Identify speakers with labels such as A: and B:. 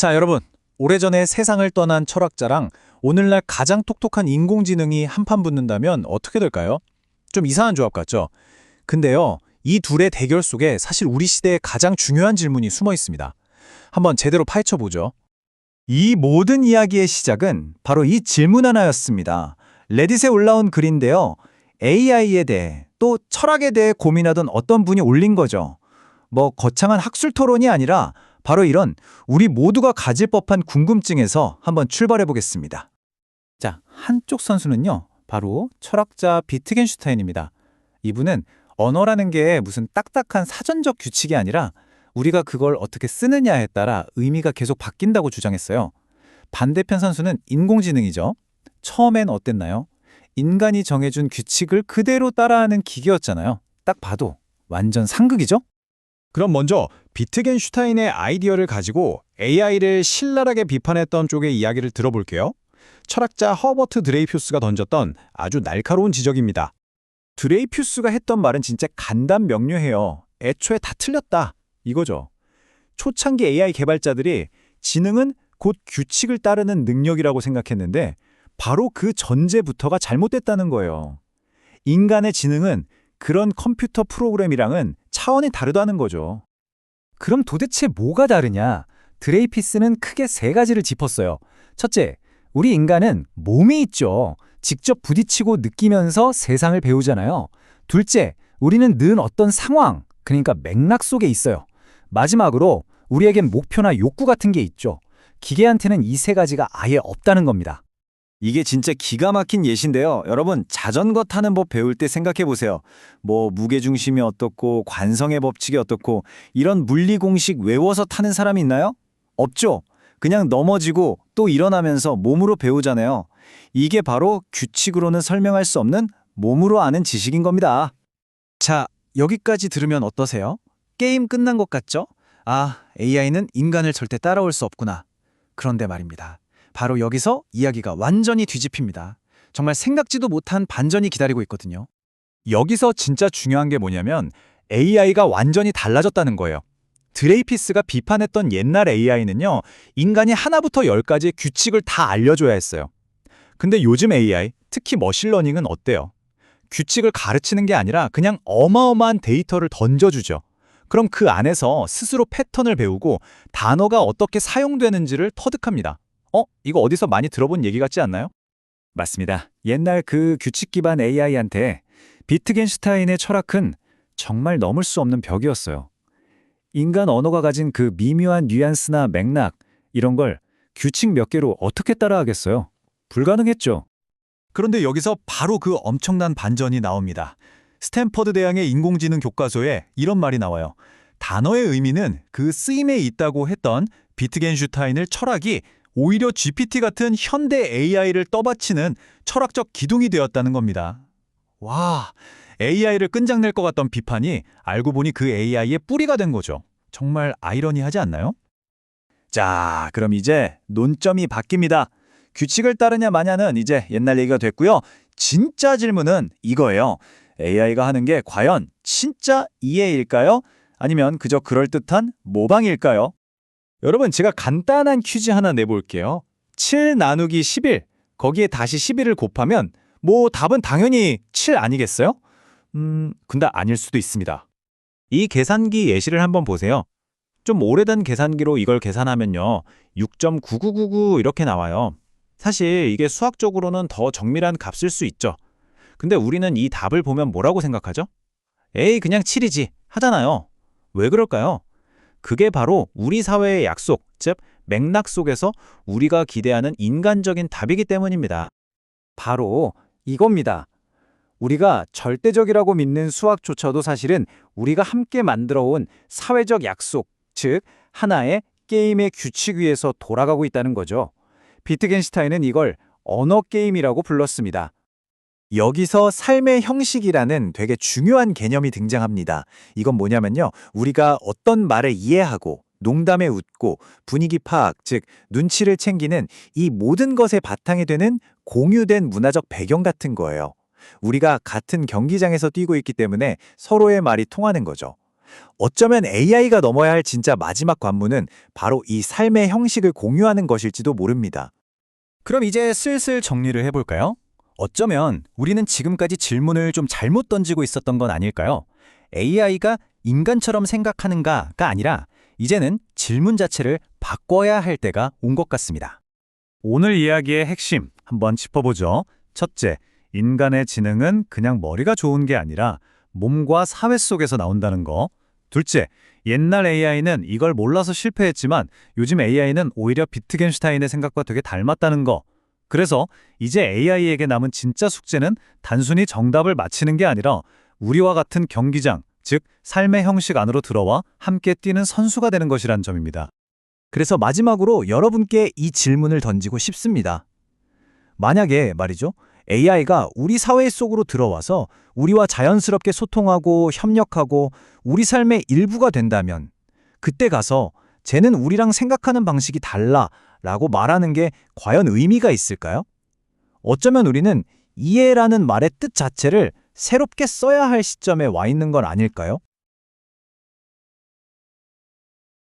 A: 자, 여러분. 오래전에 세상을 떠난 철학자랑 오늘날 가장 똑똑한 인공지능이 한판 붙는다면 어떻게 될까요? 좀 이상한 조합 같죠? 근데요, 이 둘의 대결 속에 사실 우리 시대의 가장 중요한 질문이 숨어 있습니다. 한번 제대로 파헤쳐 보죠.
B: 이 모든 이야기의 시작은 바로 이 질문 하나였습니다. 레딧에 올라온 글인데요. AI에 대해 또 철학에 대해 고민하던 어떤 분이 올린 거죠. 뭐 거창한 학술 토론이 아니라 바로 이런 우리 모두가 가질 법한 궁금증에서 한번 출발해 보겠습니다. 자, 한쪽 선수는요. 바로 철학자 비트겐슈타인입니다. 이분은 언어라는 게 무슨 딱딱한 사전적 규칙이 아니라 우리가 그걸 어떻게 쓰느냐에 따라 의미가 계속 바뀐다고 주장했어요. 반대편 선수는 인공지능이죠. 처음엔 어땠나요? 인간이 정해준 규칙을 그대로 따라하는 기계였잖아요. 딱 봐도 완전 상극이죠?
C: 그럼 먼저 비트겐슈타인의 아이디어를 가지고 AI를 신랄하게 비판했던 쪽의 이야기를 들어볼게요. 철학자 허버트 드레이퓨스가 던졌던 아주 날카로운 지적입니다.
B: 드레이퓨스가 했던 말은 진짜 간단명료해요. 애초에 다 틀렸다. 이거죠. 초창기 AI 개발자들이 지능은 곧 규칙을 따르는 능력이라고 생각했는데 바로 그 전제부터가 잘못됐다는 거예요. 인간의 지능은 그런 컴퓨터 프로그램이랑은 차원이 다르다는 거죠. 그럼 도대체 뭐가 다르냐? 드레이피스는 크게 세 가지를 짚었어요. 첫째, 우리 인간은 몸이 있죠. 직접 부딪히고 느끼면서 세상을 배우잖아요. 둘째, 우리는 늘 어떤 상황, 그러니까 맥락 속에 있어요. 마지막으로 우리에겐 목표나 욕구 같은 게 있죠. 기계한테는 이 세 가지가 아예 없다는 겁니다. 이게 진짜 기가 막힌 예시인데요. 여러분, 자전거 타는 법 배울 때 생각해 보세요. 뭐 무게중심이 어떻고 관성의 법칙이 어떻고 이런 물리 공식 외워서 타는 사람이 있나요? 없죠. 그냥 넘어지고 또 일어나면서 몸으로 배우잖아요. 이게 바로 규칙으로는 설명할 수 없는 몸으로 아는 지식인 겁니다. 자, 여기까지 들으면 어떠세요? 게임 끝난 것 같죠? 아, AI는 인간을 절대 따라올 수 없구나. 그런데 말입니다. 바로 여기서 이야기가 완전히 뒤집힙니다. 정말 생각지도 못한 반전이 기다리고 있거든요. 여기서 진짜 중요한 게 뭐냐면 AI가 완전히 달라졌다는 거예요. 드레이피스가 비판했던 옛날 AI는요, 인간이 하나부터 열까지 규칙을 다 알려줘야 했어요. 근데 요즘 AI, 특히 머신러닝은 어때요? 규칙을 가르치는 게 아니라 그냥 어마어마한 데이터를 던져주죠. 그럼 그 안에서 스스로 패턴을 배우고 단어가 어떻게 사용되는지를 터득합니다. 이거 어디서 많이 들어본 얘기 같지 않나요? 맞습니다. 옛날 그 규칙 기반 AI한테 비트겐슈타인의 철학은 정말 넘을 수 없는 벽이었어요. 인간 언어가 가진 그 미묘한 뉘앙스나 맥락, 이런 걸 규칙 몇 개로 어떻게 따라하겠어요? 불가능했죠. 그런데 여기서 바로 그 엄청난 반전이 나옵니다. 스탠퍼드 대학의 인공지능 교과서에 이런 말이 나와요. 단어의 의미는 그 쓰임에 있다고 했던 비트겐슈타인의 철학이 오히려 GPT 같은 현대 AI를 떠받치는 철학적 기둥이 되었다는 겁니다. 와, AI를 끈장낼 것 같던 비판이 알고 보니 그 AI의 뿌리가 된 거죠. 정말 아이러니하지 않나요? 자, 그럼 이제 논점이 바뀝니다. 규칙을 따르냐 마냐는 이제 옛날 얘기가 됐고요. 진짜 질문은 이거예요. AI가 하는 게 과연 진짜 이해일까요? 아니면 그저 그럴듯한 모방일까요? 여러분, 제가 간단한 퀴즈 하나 내볼게요. 7 나누기 11, 거기에 다시 11을 곱하면 뭐 답은 당연히 7 아니겠어요? 근데 아닐 수도 있습니다. 이 계산기 예시를 한번 보세요. 좀 오래된 계산기로 이걸 계산하면요. 6.9999 이렇게 나와요. 사실 이게 수학적으로는 더 정밀한 값일 수 있죠. 근데 우리는 이 답을 보면 뭐라고 생각하죠? 에이, 그냥 7이지 하잖아요. 왜 그럴까요? 그게 바로 우리 사회의 약속, 즉 맥락 속에서 우리가 기대하는 인간적인 답이기 때문입니다. 바로 이겁니다. 우리가 절대적이라고 믿는 수학조차도 사실은 우리가 함께 만들어온 사회적 약속, 즉 하나의 게임의 규칙 위에서 돌아가고 있다는 거죠. 비트겐슈타인은 이걸 언어 게임이라고 불렀습니다. 여기서 삶의 형식이라는 되게 중요한 개념이 등장합니다. 이건 뭐냐면요. 우리가 어떤 말을 이해하고 농담에 웃고 분위기 파악, 즉 눈치를 챙기는 이 모든 것의 바탕이 되는 공유된 문화적 배경 같은 거예요. 우리가 같은 경기장에서 뛰고 있기 때문에 서로의 말이 통하는 거죠. 어쩌면 AI가 넘어야 할 진짜 마지막 관문은 바로 이 삶의 형식을 공유하는 것일지도 모릅니다.
D: 그럼 이제 슬슬 정리를 해볼까요? 어쩌면 우리는 지금까지 질문을 좀 잘못 던지고 있었던 건 아닐까요? AI가 인간처럼 생각하는가가 아니라 이제는 질문 자체를 바꿔야 할 때가 온 것 같습니다.
B: 오늘 이야기의 핵심 한번 짚어보죠. 첫째, 인간의 지능은 그냥 머리가 좋은 게 아니라 몸과 사회 속에서 나온다는 거. 둘째, 옛날 AI는 이걸 몰라서 실패했지만 요즘 AI는 오히려 비트겐슈타인의 생각과 되게 닮았다는 거. 그래서 이제 AI에게 남은 진짜 숙제는 단순히 정답을 맞히는 게 아니라 우리와 같은 경기장, 즉 삶의 형식 안으로 들어와 함께 뛰는 선수가 되는 것이란 점입니다.
A: 그래서 마지막으로 여러분께 이 질문을 던지고 싶습니다. 만약에 말이죠, AI가 우리 사회 속으로 들어와서 우리와 자연스럽게 소통하고 협력하고 우리 삶의 일부가 된다면 그때 가서 쟤는 우리랑 생각하는 방식이 달라 라고 말하는 게 과연 의미가 있을까요? 어쩌면 우리는 이해라는 말의 뜻 자체를 새롭게 써야 할 시점에 와 있는 건 아닐까요?